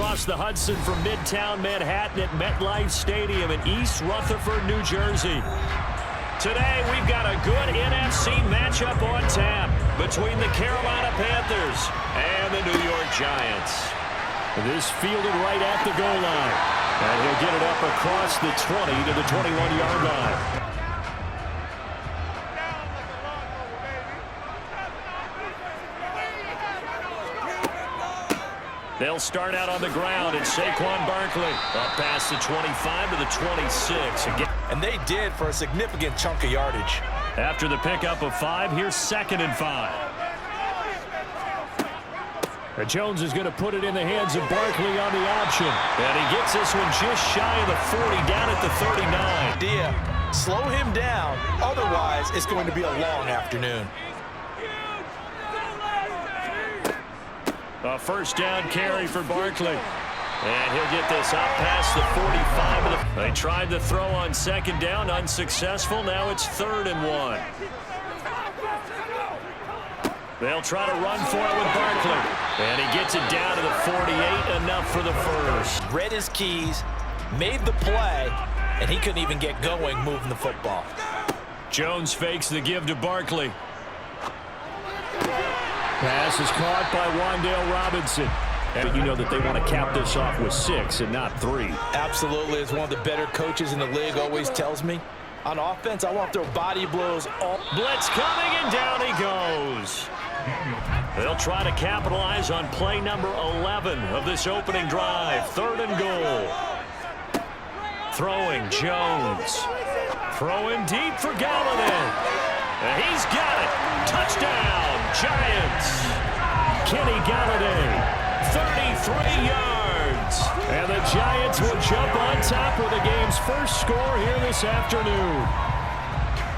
across the Hudson from Midtown Manhattan at MetLife Stadium in East Rutherford, New Jersey. Today, we've got a good NFC matchup on tap between the Carolina Panthers and the New York Giants. This fielded right at the goal line. And he'll get it up across the 20 to the 21-yard line. They'll start out on the ground, and Saquon Barkley up past the 25 to the 26. Again. And they did for a significant chunk of yardage. After the pickup of 5, here's 2nd and 5. Jones is going to put it in the hands of Barkley on the option. And he gets this one just shy of the 40, down at the 39. Idea, slow him down. Otherwise, it's going to be a long afternoon. A first down carry for Barkley. And he'll get this up past the 45. They tried to throw on 2nd down, unsuccessful. Now it's 3rd and 1. They'll try to run for it with Barkley. And he gets it down to the 48, enough for the first. Read his keys, made the play, and he couldn't even get going moving the football. Jones fakes the give to Barkley. Pass is caught by Wan'Dale Robinson. And you know that they want to cap this off with 6 and not 3. Absolutely. As one of the better coaches in the league always tells me, on offense, I want to throw body blows. Blitz coming, and down he goes. They'll try to capitalize on play number 11 of this opening drive. 3rd and goal. Throwing Jones. Throwing deep for Galladay. And he's got it. Touchdown, Giants. Kenny Galladay, 33 yards. And the Giants will jump on top with the game's first score here this afternoon.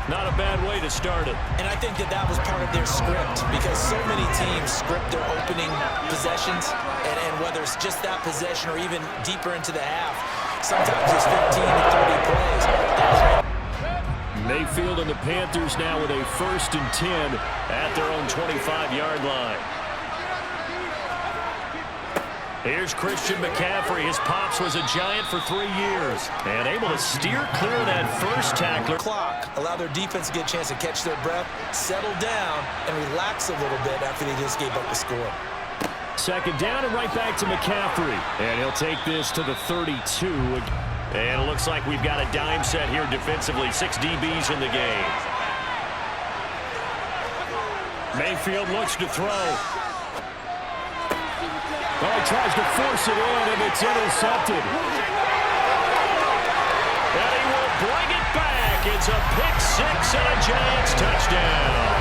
Not a bad way to start it. And I think that was part of their script, because so many teams script their opening possessions, and whether it's just that possession or even deeper into the half, sometimes it's 15 to 30 plays. Mayfield and the Panthers now with a 1st and 10 at their own 25-yard line. Here's Christian McCaffrey. His pops was a Giant for 3 years and able to steer clear of that first tackler. Clock, allow their defense to get a chance to catch their breath, settle down, and relax a little bit after they just gave up the score. 2nd down and right back to McCaffrey. And he'll take this to the 32. And it looks like we've got a dime set here defensively. 6 DBs in the game. Mayfield looks to throw. Oh, he tries to force it in, and it's intercepted. And he will bring it back. It's a pick 6 and a Giants touchdown.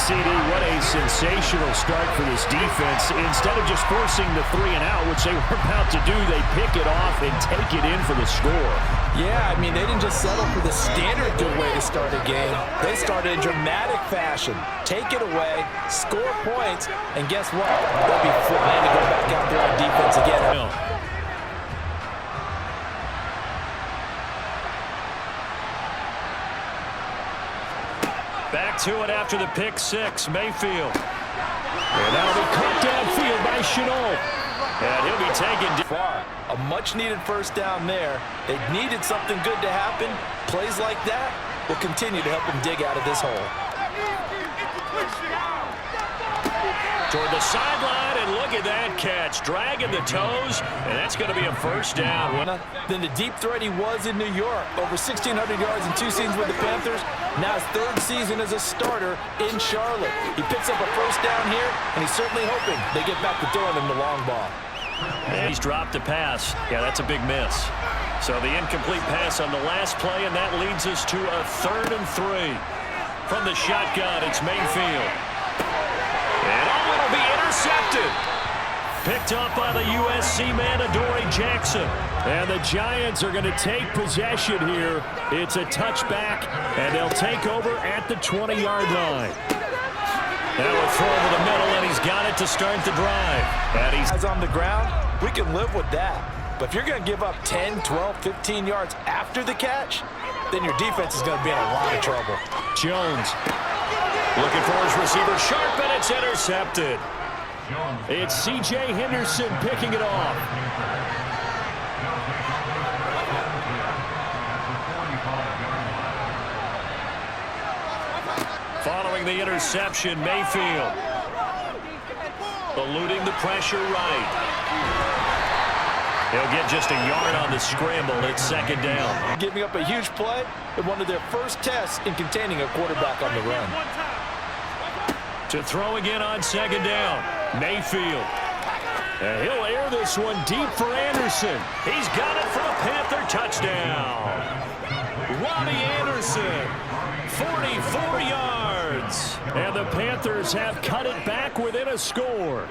CD, what a sensational start for this defense. Instead of just forcing the 3 and out, which they were about to do, they pick it off and take it in for the score. Yeah, I mean, they didn't just settle for the standard good way to start a game. They started in dramatic fashion. Take it away, score points, and guess what? They'll be flying to go back out there on defense again. Back to it after the pick 6, Mayfield. And that'll be caught downfield by Shenault. And he'll be taken far. A much-needed first down there. They needed something good to happen. Plays like that will continue to help them dig out of this hole. Toward the sideline, and look at that catch. Dragging the toes, and that's going to be a first down. Then the deep threat he was in New York. Over 1,600 yards in 2 seasons with the Panthers. Now his 3rd season as a starter in Charlotte. He picks up a first down here, and he's certainly hoping they get back to throwing him the long ball. And he's dropped a pass. Yeah, that's a big miss. So the incomplete pass on the last play, and that leads us to a 3rd and 3. From the shotgun, it's Mayfield. And it'll be intercepted. Picked up by the USC man, Adoree Jackson. And the Giants are going to take possession here. It's a touchback, and they'll take over at the 20-yard line. That will throw over the middle, and he's got it to start the drive. And he's on the ground. We can live with that. But if you're going to give up 10, 12, 15 yards after the catch, then your defense is going to be in a lot of trouble. Jones looking for his receiver, Sharp, and it's intercepted. It's C.J. Henderson picking it off. Following the interception, Mayfield. Eluding the pressure right. He'll get just a yard on the scramble. It's second down. Giving up a huge play in one of their first tests in containing a quarterback on the run. To throw again on second down, Mayfield. And he'll air this one deep for Anderson. He's got it for a Panther touchdown. Robbie Anderson, 44 yards. And the Panthers have cut it back within a score.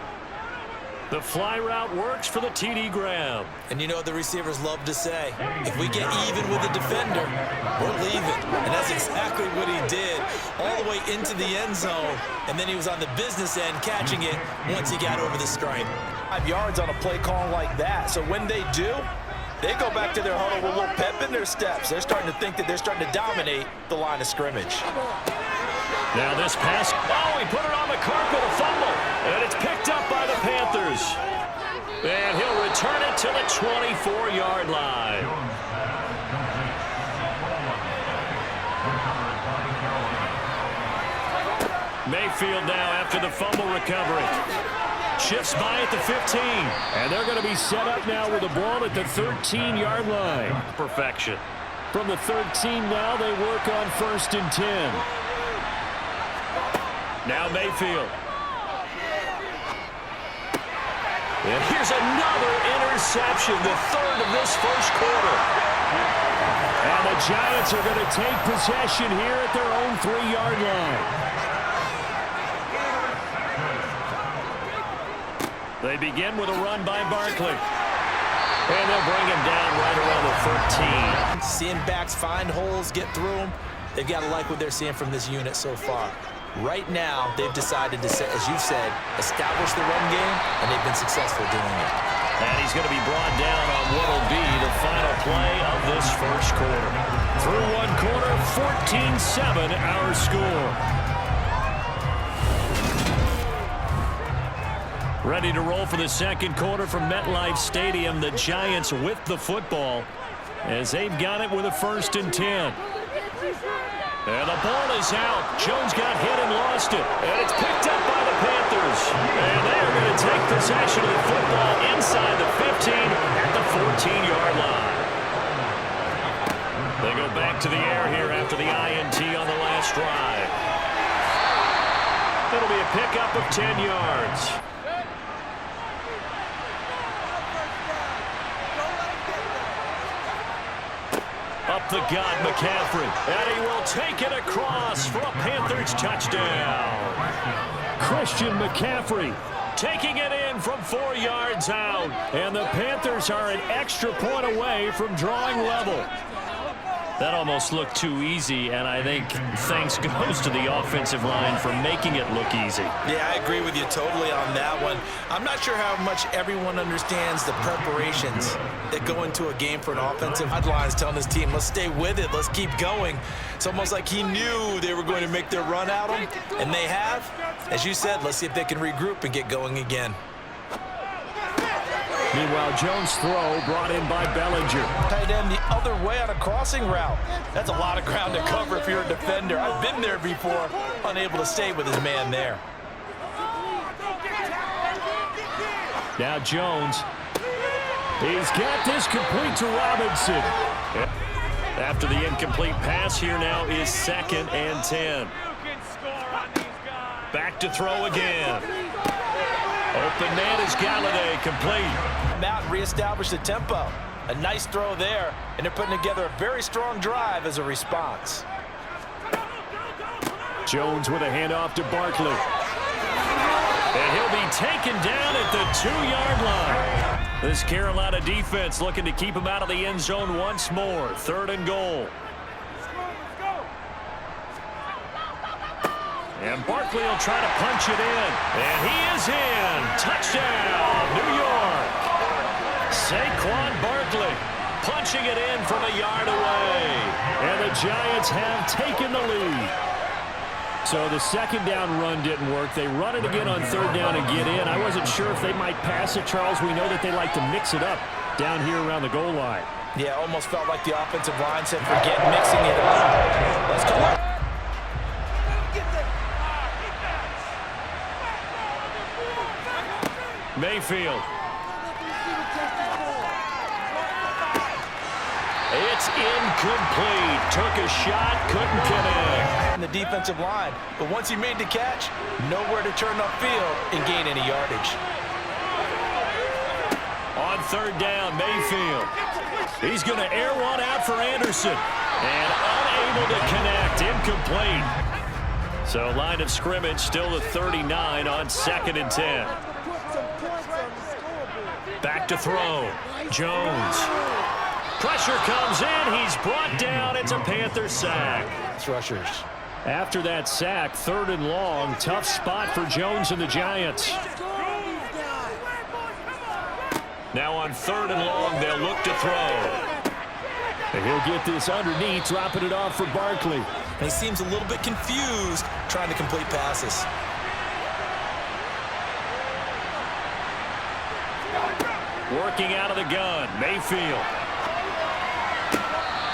The fly route works for the TD grab. And you know what the receivers love to say? If we get even with the defender, we're leaving. And that's exactly what he did, all the way into the end zone. And then he was on the business end catching it once he got over the stripe. 5 yards on a play call like that. So when they do, they go back to their huddle with a little pep in their steps. They're starting to think that they're starting to dominate the line of scrimmage. Now this pass, he put it on the carpet, a fumble, and it's picked up by the Panthers. And he'll return it to the 24-yard line. Mayfield now after the fumble recovery. Shifts by at the 15. And they're going to be set up now with the ball at the 13-yard line. Perfection. From the 13 now, they work on 1st and 10. Now Mayfield. And here's another interception, the third of this first quarter. And the Giants are going to take possession here at their own 3-yard line. They begin with a run by Barkley. And they'll bring him down right around the 13. Seeing backs find holes, get through them. They've got to like what they're seeing from this unit so far. Right now, they've decided to, as you said, establish the run game, and they've been successful doing it. And he's going to be brought down on what will be the final play of this first quarter. Through one quarter, 14-7 our score. Ready to roll for the second quarter from MetLife Stadium. The Giants with the football as they've got it with a 1st and 10. And the ball is out. Jones got hit and lost it. And it's picked up by the Panthers. And they are going to take possession of the football inside the 15 at the 14-yard line. They go back to the air here after the INT on the last drive. It'll be a pickup of 10 yards. Up the gut, McCaffrey. And he will take it across for a Panthers touchdown. Christian McCaffrey taking it in from 4 yards out. And the Panthers are an extra point away from drawing level. That almost looked too easy, and I think thanks goes to the offensive line for making it look easy. Yeah, I agree with you totally on that one. I'm not sure how much everyone understands the preparations that go into a game for an offensive line. Telling his team, let's stay with it, let's keep going. It's almost like he knew they were going to make their run at him, and they have. As you said, let's see if they can regroup and get going again. Meanwhile, Jones' throw brought in by Bellinger. Tight end the other way on a crossing route. That's a lot of ground to cover if you're a defender. I've been there before, unable to stay with his man there. Now Jones. He's got this complete to Robinson. After the incomplete pass, here now is 2nd and 10. Back to throw again. Open man is Galladay, complete. Out and reestablish the tempo. A nice throw there, and they're putting together a very strong drive as a response. Jones with a handoff to Barkley. And he'll be taken down at the 2-yard line. This Carolina defense looking to keep him out of the end zone once more. 3rd and goal. And Barkley will try to punch it in. And he is in. Touchdown, New York. Saquon Barkley punching it in from a yard away. And the Giants have taken the lead. So the second down run didn't work. They run it again on third down and get in. I wasn't sure if they might pass it, Charles. We know that they like to mix it up down here around the goal line. Yeah, almost felt like the offensive line said, forget mixing it up. Let's call it. Mayfield. It's incomplete. Took a shot, couldn't connect. The defensive line, but once he made the catch, nowhere to turn upfield and gain any yardage. On third down, Mayfield. He's going to air one out for Anderson. And unable to connect. Incomplete. So line of scrimmage still the 39 on 2nd and 10. Back to throw. Jones. Pressure comes in. He's brought down. It's a Panther sack. It's rushers. After that sack, 3rd and long. Tough spot for Jones and the Giants. Now on 3rd and long, they'll look to throw. And he'll get this underneath, dropping it off for Barkley. And he seems a little bit confused trying to complete passes. Working out of the gun, Mayfield.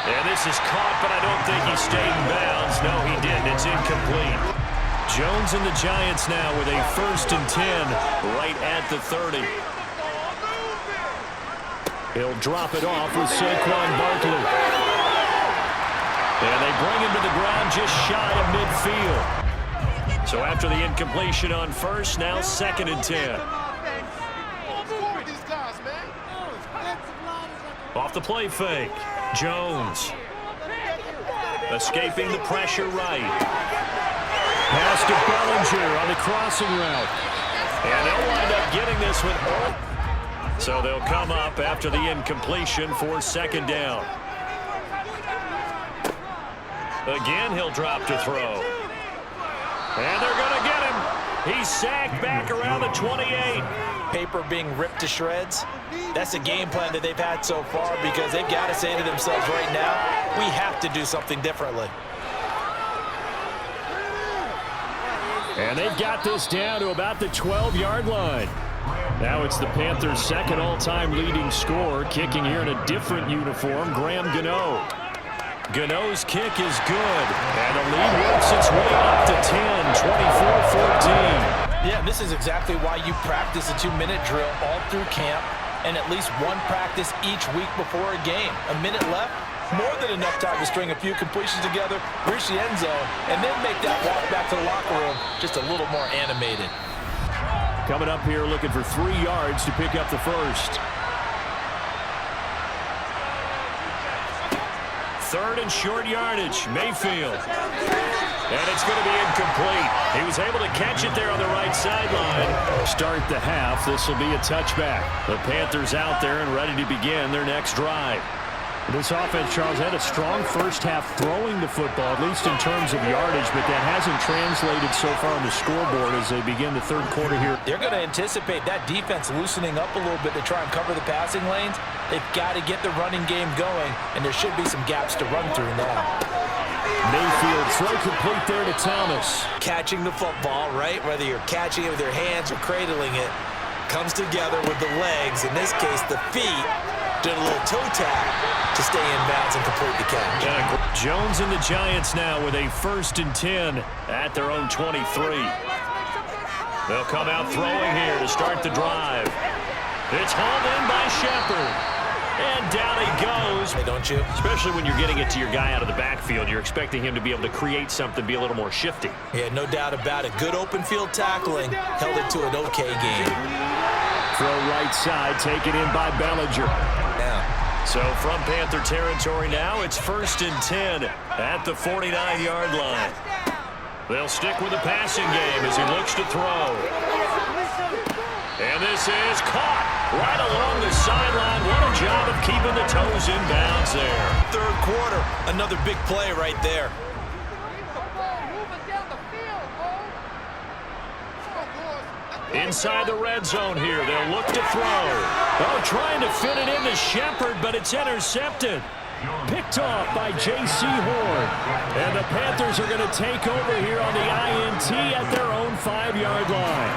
And this is caught, but I don't think he stayed in bounds. No, he didn't. It's incomplete. Jones and the Giants now with a 1st and 10 right at the 30. He'll drop it off with Saquon Barkley. And they bring him to the ground just shy of midfield. So after the incompletion on 1st, now 2nd and 10. Off the play fake. Jones. Escaping the pressure right. Pass to Bellinger on the crossing route. And they'll wind up getting this one. So they'll come up after the incompletion for 2nd down. Again, he'll drop to throw. And they're going to get him. He's sacked back around the 28. Paper being ripped to shreds. That's a game plan that they've had so far because they've got to say to themselves right now, we have to do something differently. And they've got this down to about the 12-yard line. Now it's the Panthers' 2nd all-time leading scorer, kicking here in a different uniform, Graham Gano. Gano's kick is good, and the lead works its way up to 10, 24-14. Yeah, this is exactly why you practice a 2-minute drill all through camp and at least one practice each week before a game. A minute left, more than enough time to string a few completions together, reach the end zone, and then make that walk back to the locker room just a little more animated. Coming up here looking for 3 yards to pick up the 1st. 3rd and short yardage, Mayfield. And it's going to be incomplete. He was able to catch it there on the right sideline. Start the half. This will be a touchback. The Panthers out there and ready to begin their next drive. This offense, Charles, had a strong first half throwing the football, at least in terms of yardage, but that hasn't translated so far on the scoreboard as they begin the 3rd quarter here. They're going to anticipate that defense loosening up a little bit to try and cover the passing lanes. They've got to get the running game going, and there should be some gaps to run through now. Mayfield throw complete there to Thomas. Catching the football, right? Whether you're catching it with your hands or cradling it, comes together with the legs. In this case, the feet. Did a little toe tap to stay in bounds and complete the catch. Jones and the Giants now with a 1st and 10 at their own 23. They'll come out throwing here to start the drive. It's hauled in by Shepard. And down he goes. Hey, don't you? Especially when you're getting it to your guy out of the backfield. You're expecting him to be able to create something, be a little more shifty. Yeah, no doubt about it. Good open field tackling. Held it to an okay game. Throw right side, taken in by Bellinger. So from Panther territory now, it's 1st and 10 at the 49-yard line. They'll stick with the passing game as he looks to throw. And this is caught right along the sideline. What a job of keeping the toes in bounds there. 3rd quarter, another big play right there. Inside the red zone here, they'll look to throw. Oh, trying to fit it into Shepard, but it's intercepted. Picked off by J.C. Horn. And the Panthers are going to take over here on the INT at their own 5-yard line.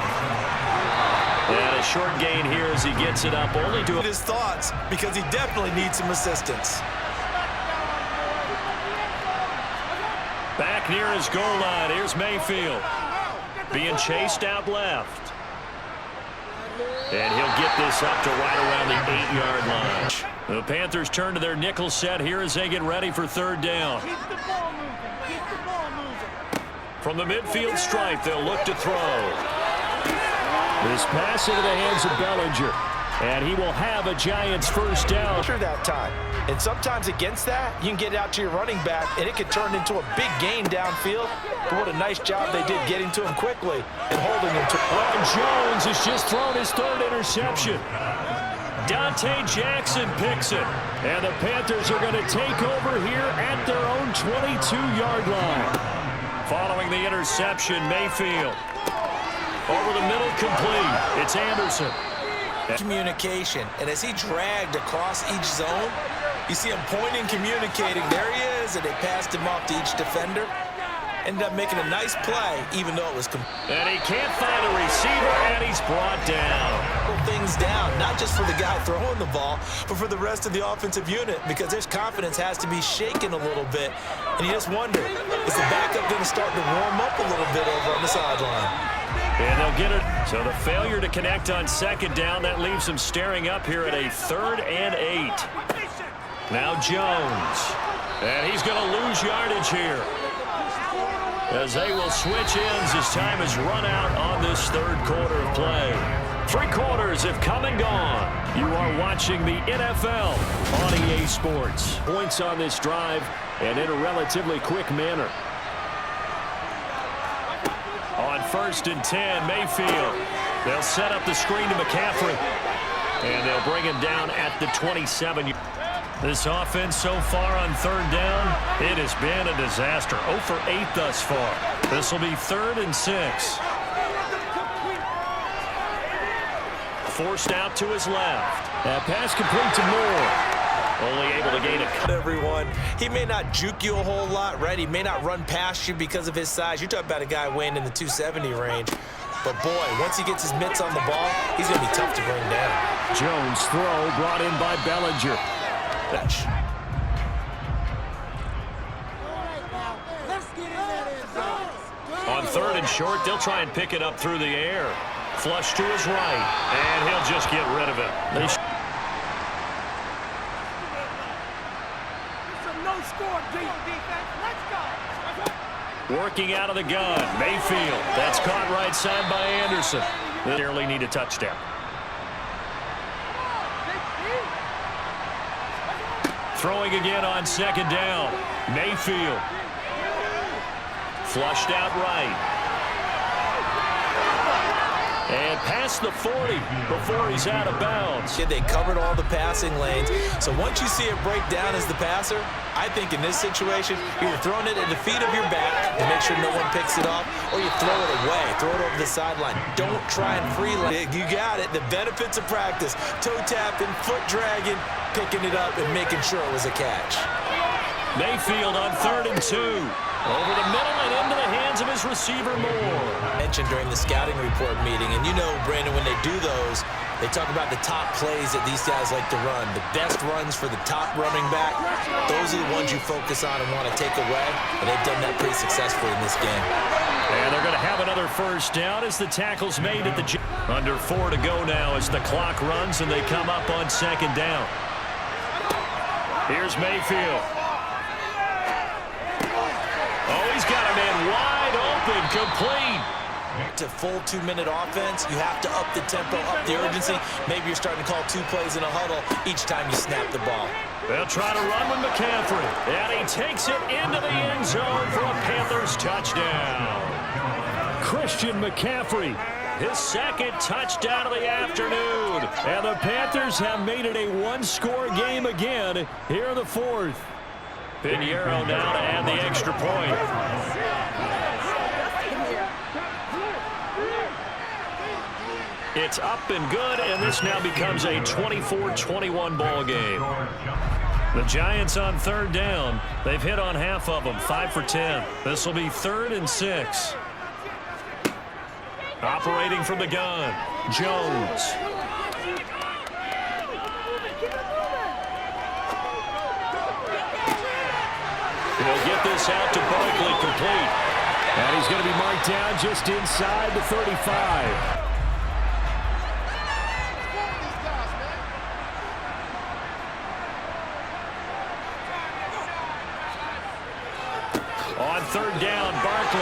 And a short gain here as he gets it up. Only to his thoughts because he definitely needs some assistance. Back near his goal line. Here's Mayfield. Being chased out left. And he'll get this up to right around the 8-yard line. The Panthers turn to their nickel set here as they get ready for third down. Keep the ball moving. Keep the ball moving. From the midfield stripe, they'll look to throw. This pass into the hands of Bellinger. And he will have a Giants first down. That time. And sometimes against that, you can get out to your running back, and it could turn into a big gain downfield. But what a nice job they did getting to him quickly and holding him to. Well, Jones has just thrown his third interception. Dante Jackson picks it. And the Panthers are going to take over here at their own 22-yard line. Following the interception, Mayfield. Over the middle, complete. It's Anderson. Communication, and as he dragged across each zone, you see him pointing, communicating. There he is, and they passed him off to each defender. Ended up making a nice play, even though it was. And he can't find a receiver, and he's brought down. Things down, not just for the guy throwing the ball, but for the rest of the offensive unit, because their confidence has to be shaken a little bit. And you just wonder, is the backup going to start to warm up a little bit over on the sideline? And they'll get it. So the failure to connect on second down, that leaves them staring up here at a 3rd and 8. Now Jones. And he's going to lose yardage here, as they will switch ends as time has run out on this third quarter of play. 3 quarters have come and gone. You are watching the NFL on EA Sports. Points on this drive, and in a relatively quick manner. On 1st and 10, Mayfield. They'll set up the screen to McCaffrey. And they'll bring him down at the 27. This offense so far on 3rd down, it has been a disaster. 0 for 8 thus far. This will be 3rd and 6. Forced out to his left. That pass complete to Moore. Only able to gain a cut. Everyone, he may not juke you a whole lot, right? He may not run past you because of his size. You're talking about a guy weighing in the 270 range. But boy, once he gets his mitts on the ball, he's going to be tough to bring down. Jones throw brought in by Bellinger. On 3rd and short, they'll try and pick it up through the air. Flush to his right, and he'll just get rid of it. Working out of the gun, Mayfield. That's caught right side by Anderson. They barely need a touchdown. Throwing again on 2nd down. Mayfield. Flushed out right. And past the 40 before he's out of bounds. They covered all the passing lanes. So once you see it break down as the passer, I think in this situation, you're throwing it at the feet of your back to make sure no one picks it off, or you throw it away, throw it over the sideline. Don't try and freelance. You got it. The benefits of practice. Toe tapping, foot dragging, picking it up, and making sure it was a catch. Mayfield on 3rd and 2. Over the middle and into the hands of his receiver, Moore. Mentioned during the scouting report meeting, and you know, Brandon, when they do those, they talk about the top plays that these guys like to run. The best runs for the top running back, those are the ones you focus on and want to take away, and they've done that pretty successfully in this game. And they're going to have another first down as the tackle's made at the... Under 4 to go now as the clock runs and they come up on 2nd down. Here's Mayfield. Oh, he's got a man wide open, complete. To full 2-minute offense, you have to up the tempo, up the urgency. Maybe you're starting to call 2 plays in a huddle each time you snap the ball. They'll try to run with McCaffrey, and he takes it into the end zone for a Panthers touchdown. Christian McCaffrey, his 2nd touchdown of the afternoon. And the Panthers have made it a 1-score game again here in the 4th. Pinheiro now to add the extra point. It's up and good, and this now becomes a 24-21 ball game. The Giants on third down. They've hit on half of them, 5 for 10. This will be 3rd and 6. Operating from the gun, Jones. He'll get this out to Barkley, complete. And he's going to be marked down just inside the 35. On third down, Barkley.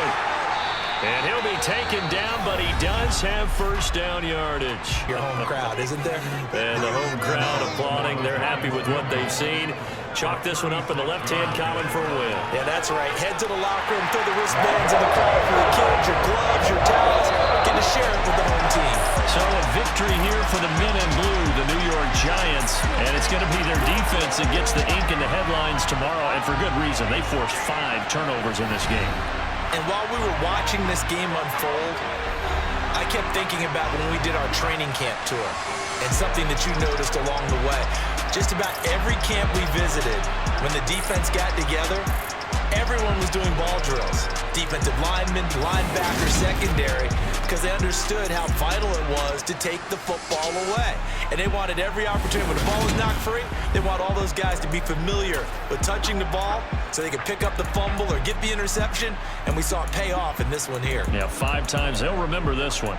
And he'll be taken down, but he does have first down yardage. Your home crowd, isn't there? And the home crowd applauding. They're happy with what they've seen. Chalk this one up in the left-hand column for a win. Yeah, that's right. Head to the locker room, throw the wristbands in the crowd for the kids, your gloves, your towels. Get to share it with the home team. So a victory here for the men in blue, the New York Giants. And it's going to be their defense that gets the ink in the headlines tomorrow. And for good reason. They forced 5 turnovers in this game. And while we were watching this game unfold, I kept thinking about when we did our training camp tour and something that you noticed along the way. Just about every camp we visited, when the defense got together, everyone was doing ball drills. Defensive linemen, linebacker, secondary, because they understood how vital it was to take the football away. And they wanted every opportunity. When the ball was knocked free, they want all those guys to be familiar with touching the ball so they could pick up the fumble or get the interception. And we saw it pay off in this one here. Yeah, 5 times. They'll remember this one.